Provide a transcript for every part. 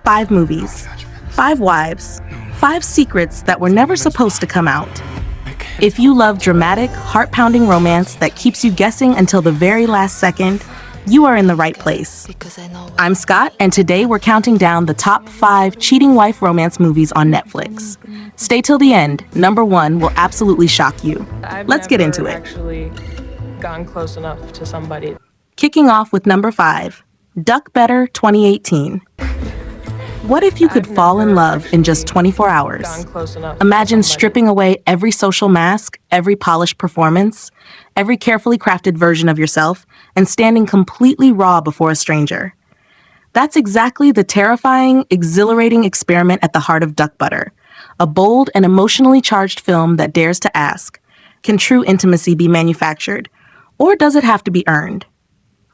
5 movies, 5 wives, 5 secrets that were never supposed to come out. If you love dramatic, heart-pounding romance that keeps you guessing until the very last second, you are in the right place. I'm Scott, and today we're counting down the top 5 cheating wife romance movies on Netflix. Stay till the end. Number 1 will absolutely shock you. Let's get into it. I've never actually gotten close enough to somebody. Kicking off with number 5, Duck Better 2018. What if you could fall in love in just 24 hours? Imagine stripping away every social mask, every polished performance, every carefully crafted version of yourself, and standing completely raw before a stranger. That's exactly the terrifying, exhilarating experiment at the heart of Duck Butter, a bold and emotionally charged film that dares to ask, can true intimacy be manufactured, or does it have to be earned?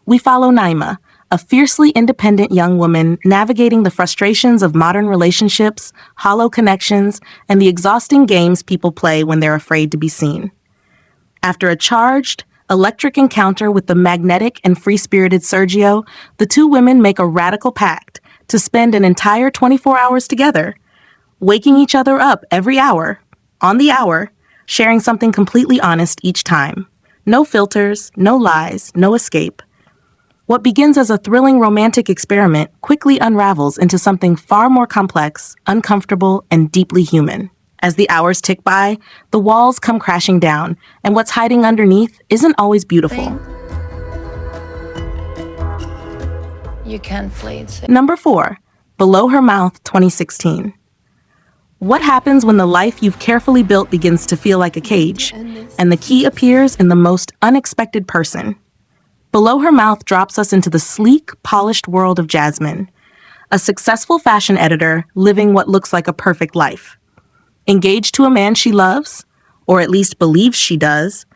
We follow Naima, a fiercely independent young woman navigating the frustrations of modern relationships, hollow connections, and the exhausting games people play when they're afraid to be seen. After a charged, electric encounter with the magnetic and free-spirited Sergio, the two women make a radical pact to spend an entire 24 hours together, waking each other up every hour, on the hour, sharing something completely honest each time. No filters, no lies, no escape. What begins as a thrilling romantic experiment quickly unravels into something far more complex, uncomfortable, and deeply human. As the hours tick by, the walls come crashing down, and what's hiding underneath isn't always beautiful. You can't play it safe. Number 4, Below Her Mouth 2016. What happens when the life you've carefully built begins to feel like a cage, and the key appears in the most unexpected person? Below Her Mouth drops us into the sleek, polished world of Jasmine, a successful fashion editor living what looks like a perfect life. Engaged to a man she loves, or at least believes she does,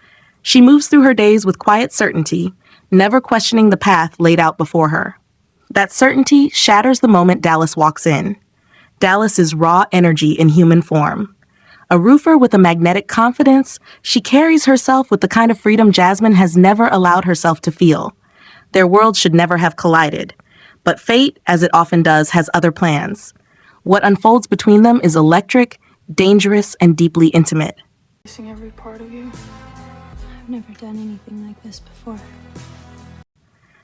she moves through her days with quiet certainty, never questioning the path laid out before her. That certainty shatters the moment Dallas walks in. Dallas is raw energy in human form. A roofer with a magnetic confidence, she carries herself with the kind of freedom Jasmine has never allowed herself to feel. Their worlds should never have collided. But fate, as it often does, has other plans. What unfolds between them is electric, dangerous, and deeply intimate. Missing every part of you. I've never done anything like this before.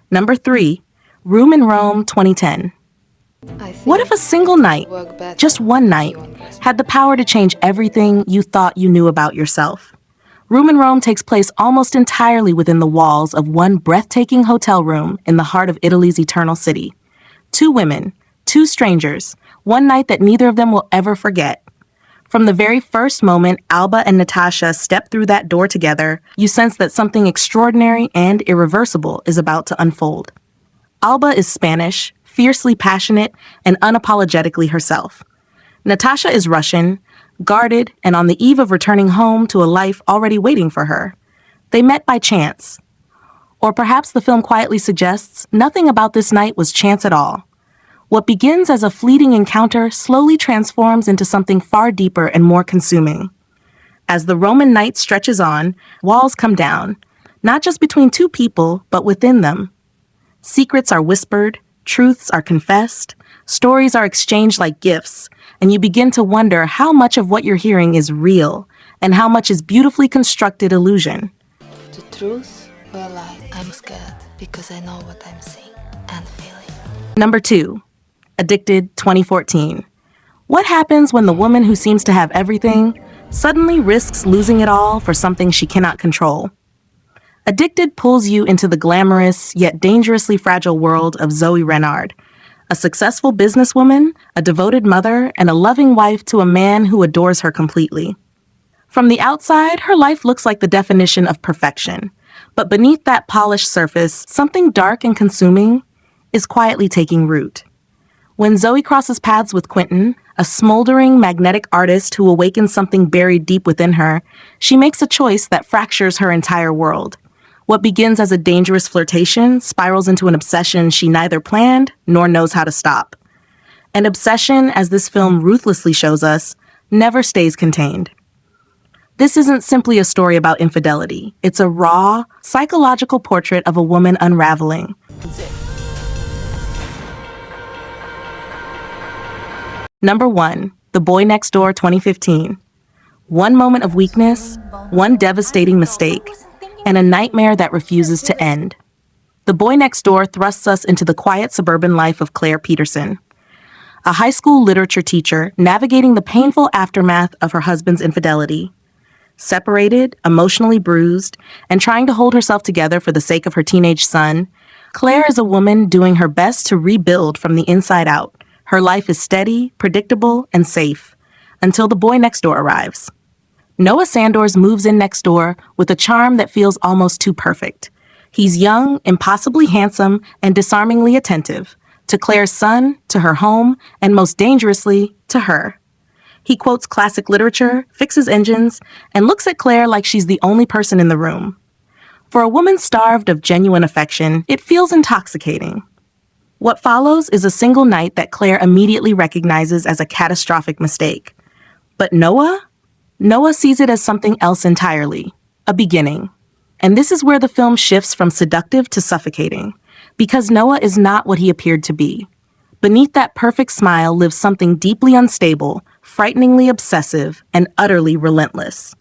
Number 3, Room in Rome 2010. What if a single night, just one night, had the power to change everything you thought you knew about yourself? Room in Rome takes place almost entirely within the walls of one breathtaking hotel room in the heart of Italy's eternal city. 2 women, 2 strangers, one night that neither of them will ever forget. From the very first moment Alba and Natasha step through that door together, you sense that something extraordinary and irreversible is about to unfold. Alba is Spanish, fiercely passionate, and unapologetically herself. Natasha is Russian, guarded, and on the eve of returning home to a life already waiting for her. They met by chance. Or perhaps the film quietly suggests nothing about this night was chance at all. What begins as a fleeting encounter slowly transforms into something far deeper and more consuming. As the Roman night stretches on, walls come down, not just between 2 people, but within them. Secrets are whispered, truths are confessed, stories are exchanged like gifts, and you begin to wonder how much of what you're hearing is real and how much is beautifully constructed illusion. The truth or a lie? I'm scared because I know what I'm seeing and feeling. Number 2, Addicted 2014. What happens when the woman who seems to have everything suddenly risks losing it all for something she cannot control? Addicted pulls you into the glamorous yet dangerously fragile world of Zoe Renard, a successful businesswoman, a devoted mother, and a loving wife to a man who adores her completely. From the outside, her life looks like the definition of perfection, but beneath that polished surface, something dark and consuming is quietly taking root. When Zoe crosses paths with Quentin, a smoldering, magnetic artist who awakens something buried deep within her, she makes a choice that fractures her entire world. What begins as a dangerous flirtation spirals into an obsession she neither planned nor knows how to stop. An obsession, as this film ruthlessly shows us, never stays contained. This isn't simply a story about infidelity. It's a raw, psychological portrait of a woman unraveling. Number 1, The Boy Next Door 2015. One moment of weakness, one devastating mistake, and a nightmare that refuses to end. The Boy Next Door thrusts us into the quiet suburban life of Claire Peterson, a high school literature teacher navigating the painful aftermath of her husband's infidelity. Separated, emotionally bruised, and trying to hold herself together for the sake of her teenage son, Claire is a woman doing her best to rebuild from the inside out. Her life is steady, predictable, and safe, until the boy next door arrives. Noah Sanders moves in next door with a charm that feels almost too perfect. He's young, impossibly handsome, and disarmingly attentive, to Claire's son, to her home, and most dangerously, to her. He quotes classic literature, fixes engines, and looks at Claire like she's the only person in the room. For a woman starved of genuine affection, it feels intoxicating. What follows is a single night that Claire immediately recognizes as a catastrophic mistake. But Noah sees it as something else entirely, a beginning. And this is where the film shifts from seductive to suffocating, because Noah is not what he appeared to be. Beneath that perfect smile lives something deeply unstable, frighteningly obsessive, and utterly relentless.